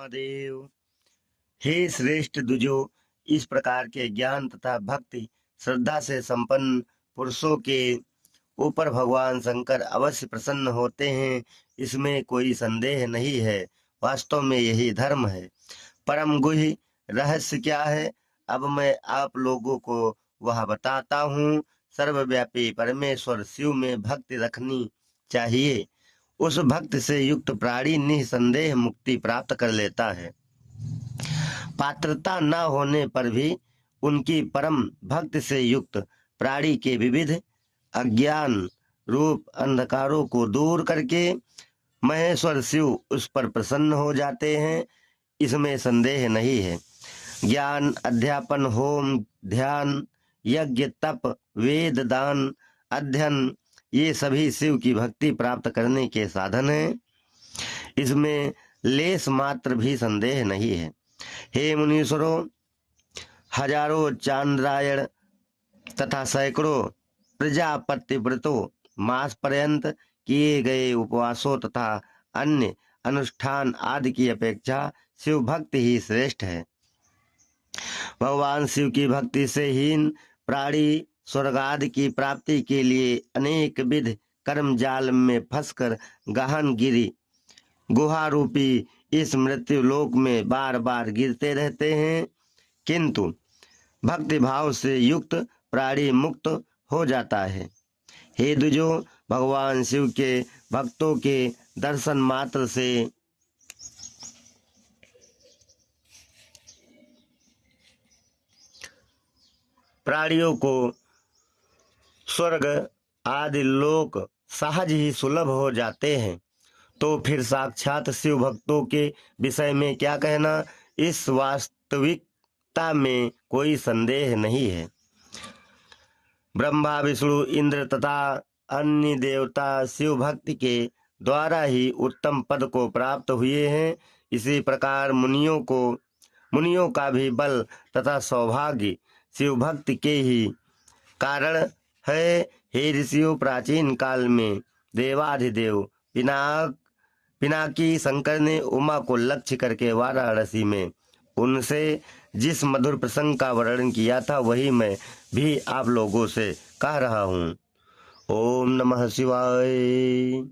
महादेव। हे श्रेष्ठ दुजो, इस प्रकार के ज्ञान तथा भक्ति श्रद्धा से संपन्न पुरुषों के ऊपर भगवान शंकर अवश्य प्रसन्न होते हैं, इसमें कोई संदेह नहीं है। वास्तव में यही धर्म है। परम गुह्य रहस्य क्या है, अब मैं आप लोगों को वह बताता हूँ। सर्वव्यापी परमेश्वर शिव में भक्ति रखनी चाहिए। उस भक्त से युक्त प्राणी निसंदेह मुक्ति प्राप्त कर लेता है। पात्रता न होने पर भी उनकी परम भक्त से युक्त प्राणी के विविध अज्ञान रूप अंधकारों को दूर करके महेश्वर शिव उस पर प्रसन्न हो जाते हैं, इसमें संदेह नहीं है। ज्ञान, अध्यापन, होम, ध्यान, यज्ञ, तप, वेद, दान, अध्ययन, ये सभी शिव की भक्ति प्राप्त करने के साधन हैं, इसमें लेस मात्र भी संदेह नहीं है। हे मुनीश्वरों, हजारों चांद्रायण तथा सैकड़ों प्रजापति व्रतों मास पर्यंत किए गए उपवासों तथा अन्य अनुष्ठान आदि की अपेक्षा शिव भक्ति ही श्रेष्ठ है। भगवान शिव की भक्ति से हीन प्राणी स्वर्ग आदि की प्राप्ति के लिए अनेक विध कर्म जाल में फंसकर गहन गिरी गुहा रूपी इस मृत्यु लोक में बार बार गिरते रहते हैं, किंतु भक्ति भाव से युक्त प्राणी मुक्त हो जाता है। हे द्विजो, भगवान शिव के भक्तों के दर्शन मात्र से प्राणियों को स्वर्ग आदि लोक सहज ही सुलभ हो जाते हैं, तो फिर साक्षात शिव भक्तों के विषय में क्या कहना। इस वास्तविकता में कोई संदेह नहीं है। ब्रह्मा, विष्णु, इंद्र तथा अन्य देवता शिव भक्ति के द्वारा ही उत्तम पद को प्राप्त हुए हैं। इसी प्रकार मुनियों का भी बल तथा सौभाग्य शिव भक्ति के ही कारण है। हे ऋषियों, प्राचीन काल में देवाधिदेव पिनाकी शंकर ने उमा को लक्ष्य करके वाराणसी में उनसे जिस मधुर प्रसंग का वर्णन किया था, वही मैं भी आप लोगों से कह रहा हूँ। ओम नमः शिवाय।